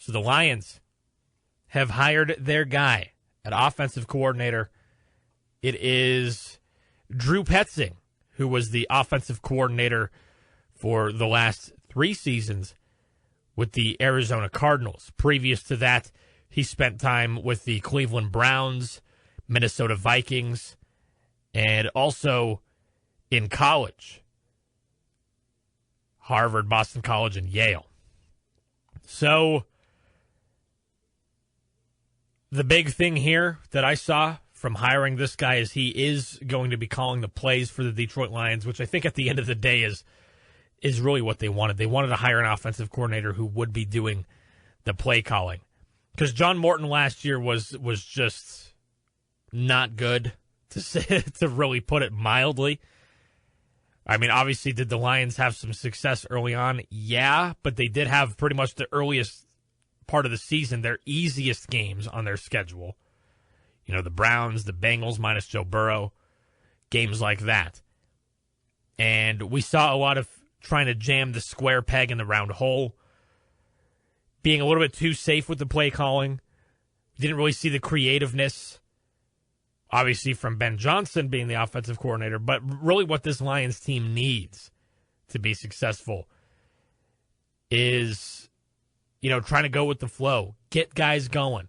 So the Lions have hired their guy at offensive coordinator. It is Drew Petzing, who was the offensive coordinator for the last 3 seasons with the Arizona Cardinals. Previous to that, he spent time with the Cleveland Browns, Minnesota Vikings, and also in college, Harvard, Boston College, and Yale. So the big thing here that I saw from hiring this guy is he is going to be calling the plays for the Detroit Lions, which I think at the end of the day is really what they wanted. They wanted to hire an offensive coordinator who would be doing the play calling. Because John Morton last year was just not good, to really put it mildly. I mean, obviously, did the Lions have some success early on? Yeah, but they did have pretty much the earliest part of the season, their easiest games on their schedule. You know, the Browns, the Bengals minus Joe Burrow, games like that. And we saw a lot of trying to jam the square peg in the round hole, being a little bit too safe with the play calling. Didn't really see the creativeness, obviously, from Ben Johnson being the offensive coordinator, but really what this Lions team needs to be successful is, you know, trying to go with the flow, get guys going.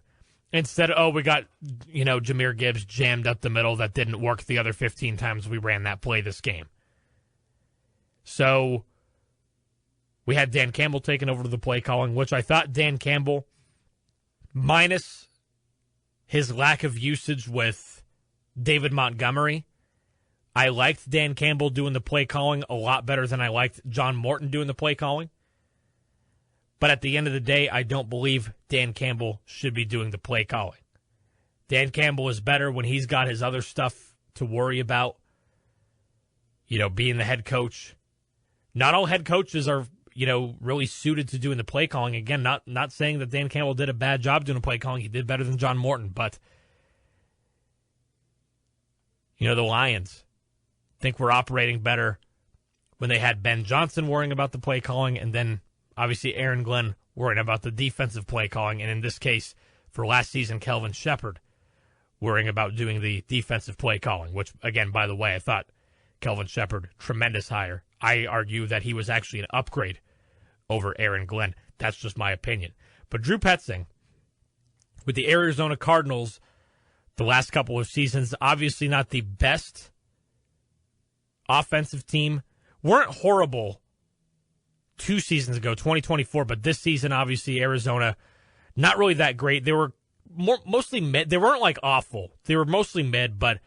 Instead of, we got, you know, Jahmyr Gibbs jammed up the middle. That didn't work the other 15 times we ran that play this game. So we had Dan Campbell taking over to the play calling, which I thought Dan Campbell, minus his lack of usage with David Montgomery, I liked Dan Campbell doing the play calling a lot better than I liked John Morton doing the play calling. But at the end of the day, I don't believe Dan Campbell should be doing the play calling. Dan Campbell is better when he's got his other stuff to worry about, you know, being the head coach. Not all head coaches are, you know, really suited to doing the play calling. Again, not saying that Dan Campbell did a bad job doing the play calling. He did better than John Morton, but, you know, the Lions think we're operating better when they had Ben Johnson worrying about the play calling, and then obviously Aaron Glenn worrying about the defensive play calling, and in this case, for last season, Kelvin Shepard worrying about doing the defensive play calling, which, again, by the way, I thought Kelvin Shepard, tremendous hire. I argue that he was actually an upgrade over Aaron Glenn. That's just my opinion. But Drew Petzing, with the Arizona Cardinals, the last couple of seasons, obviously not the best offensive team, weren't horrible 2 seasons ago, 2024, but this season, obviously, Arizona, not really that great. They were mostly mid. They weren't, like, awful. They were mostly mid, but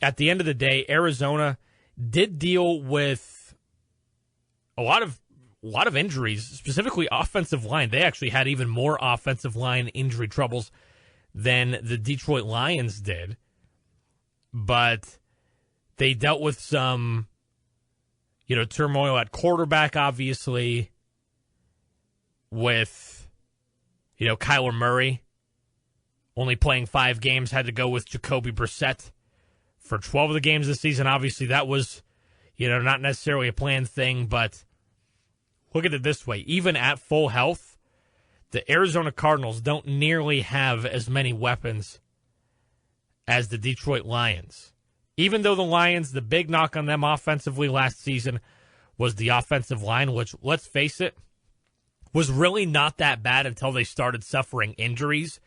at the end of the day, Arizona did deal with a lot of injuries, specifically offensive line. They actually had even more offensive line injury troubles than the Detroit Lions did, but they dealt with some, you know, turmoil at quarterback, obviously, with, you know, Kyler Murray only playing 5 games, had to go with Jacoby Brissett for 12 of the games this season. Obviously, that was, you know, not necessarily a planned thing, but look at it this way. Even at full health, the Arizona Cardinals don't nearly have as many weapons as the Detroit Lions. Even though the Lions, the big knock on them offensively last season was the offensive line, which, let's face it, was really not that bad until they started suffering injuries.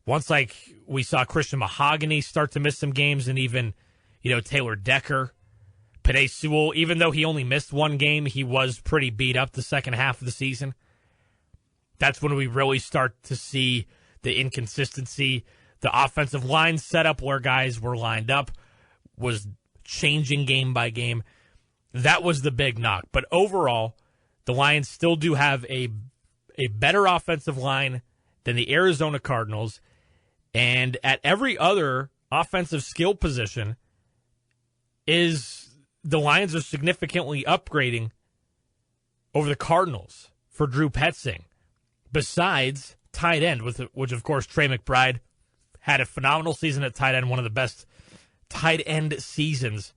Once, like, we saw Christian Mahogany start to miss some games, and even, you know, Taylor Decker, Penei Sewell, even though he only missed 1 game, he was pretty beat up the second half of the season. That's when we really start to see the inconsistency. The offensive line setup where guys were lined up was changing game by game. That was the big knock. But overall, the Lions still do have a better offensive line than the Arizona Cardinals. And at every other offensive skill position, the Lions are significantly upgrading over the Cardinals for Drew Petzing. Besides tight end, which of course Trey McBride had a phenomenal season at tight end, one of the best tight end seasons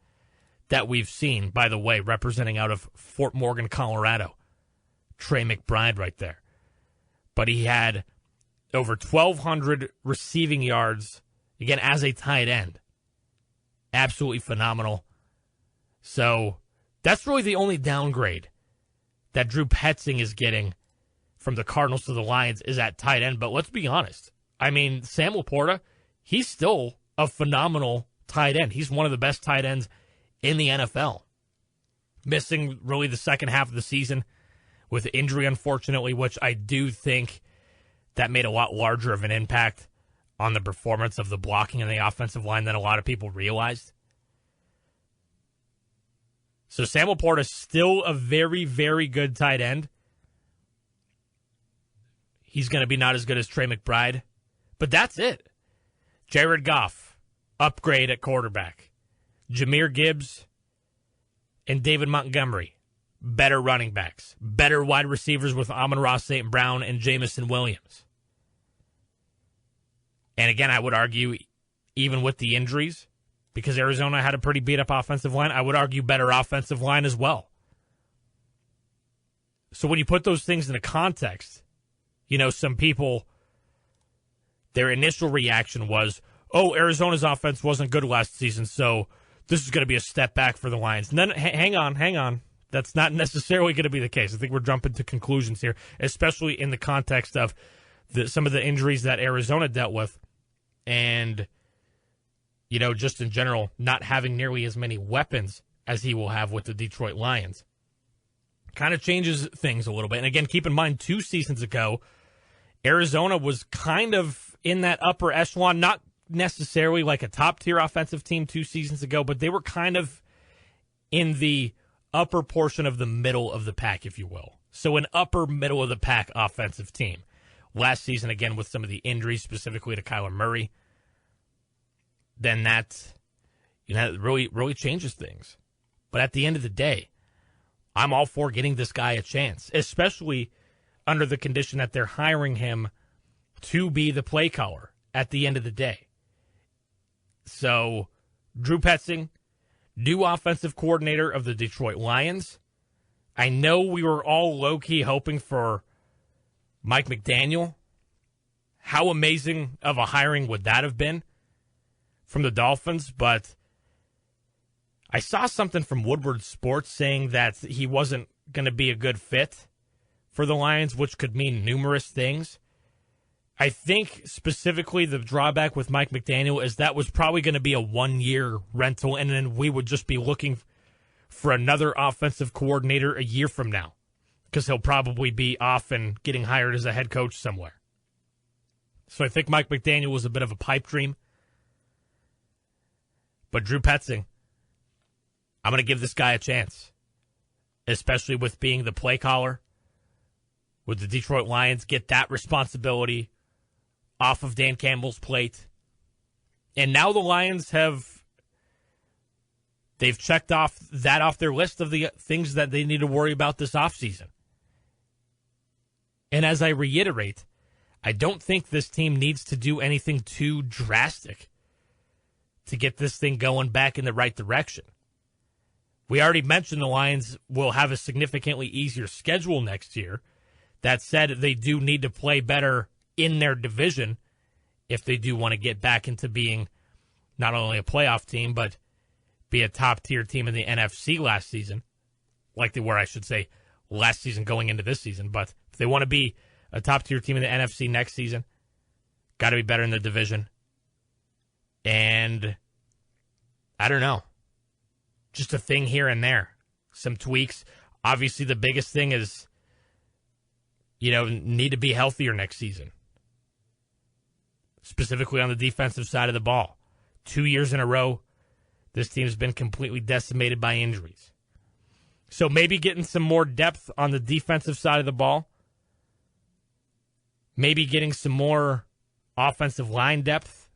that we've seen, by the way, representing out of Fort Morgan, Colorado. Trey McBride right there. but he had over 1,200 receiving yards, again, as a tight end. Absolutely phenomenal. So that's really the only downgrade that Drew Petzing is getting from the Cardinals to the Lions is at tight end. But let's be honest. I mean, Sam Laporta, he's still a phenomenal tight end. He's one of the best tight ends in the NFL. Missing really the second half of the season with injury, unfortunately, which I do think that made a lot larger of an impact on the performance of the blocking in the offensive line than a lot of people realized. So Sam Laporta is still a very, very good tight end. He's going to be not as good as Trey McBride, but that's it. Jared Goff, upgrade at quarterback. Jahmyr Gibbs and David Montgomery, better running backs. Better wide receivers with Amon-Ra St. Brown and Jamison Williams. And again, I would argue, even with the injuries, because Arizona had a pretty beat-up offensive line, I would argue better offensive line as well. So when you put those things into context, you know, some people, their initial reaction was, oh, Arizona's offense wasn't good last season, so this is going to be a step back for the Lions. And then, hang on. That's not necessarily going to be the case. I think we're jumping to conclusions here, especially in the context of some of the injuries that Arizona dealt with and, you know, just in general, not having nearly as many weapons as he will have with the Detroit Lions. Kind of changes things a little bit. And again, keep in mind, 2 seasons ago, Arizona was kind of in that upper echelon, not necessarily like a top-tier offensive team 2 seasons ago, but they were kind of in the upper portion of the middle of the pack, if you will. So an upper middle of the pack offensive team. Last season, again, with some of the injuries, specifically to Kyler Murray, then that, you know, really changes things. But at the end of the day, I'm all for getting this guy a chance, especially under the condition that they're hiring him to be the play caller at the end of the day. So, Drew Petzing, new offensive coordinator of the Detroit Lions. I know we were all low-key hoping for Mike McDaniel. How amazing of a hiring would that have been from the Dolphins? But I saw something from Woodward Sports saying that he wasn't going to be a good fit for the Lions, which could mean numerous things. I think specifically the drawback with Mike McDaniel is that was probably going to be a 1-year rental, and then we would just be looking for another offensive coordinator a year from now because he'll probably be off and getting hired as a head coach somewhere. So I think Mike McDaniel was a bit of a pipe dream. But Drew Petzing, I'm going to give this guy a chance, especially with being the play caller. Would the Detroit Lions get that responsibility off of Dan Campbell's plate? And now the Lions they've checked off their list of the things that they need to worry about this offseason. And as I reiterate, I don't think this team needs to do anything too drastic to get this thing going back in the right direction. We already mentioned the Lions will have a significantly easier schedule next year. That said, they do need to play better in their division if they do want to get back into being not only a playoff team, but be a top-tier team in the NFC last season, like they were, I should say, last season going into this season. But if they want to be a top-tier team in the NFC next season, got to be better in the division. And I don't know. Just a thing here and there. Some tweaks. Obviously, the biggest thing is, need to be healthier next season. Specifically on the defensive side of the ball. 2 years in a row, this team's been completely decimated by injuries. So maybe getting some more depth on the defensive side of the ball. Maybe getting some more offensive line depth.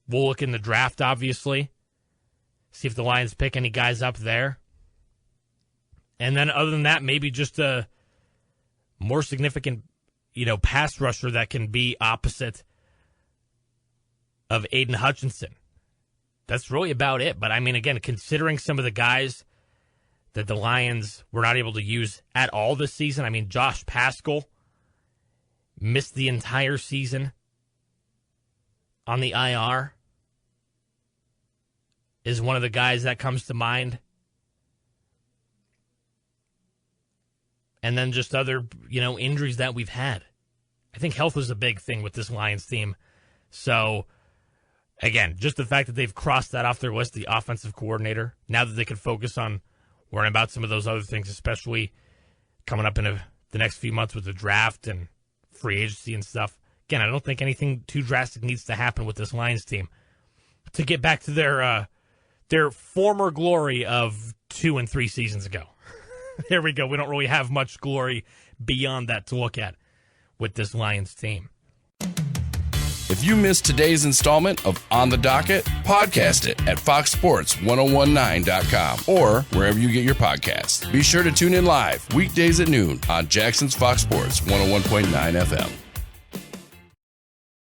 We'll look in the draft, obviously. See if the Lions pick any guys up there. And then other than that, maybe just a more significant, pass rusher that can be opposite of Aiden Hutchinson. That's really about it. But, again, considering some of the guys that the Lions were not able to use at all this season, Josh Paschal missed the entire season on the IR is one of the guys that comes to mind. And then just other, injuries that we've had. I think health was a big thing with this Lions team. So, again, just the fact that they've crossed that off their list, the offensive coordinator, now that they can focus on worrying about some of those other things, especially coming up in the next few months with the draft and free agency and stuff. Again, I don't think anything too drastic needs to happen with this Lions team to get back to their former glory of 2 and 3 seasons ago. There we go. We don't really have much glory beyond that to look at with this Lions team. If you missed today's installment of On the Docket, podcast it at fox1019.com or wherever you get your podcasts. Be sure to tune in live weekdays at noon on Jackson's Fox Sports 101.9 FM.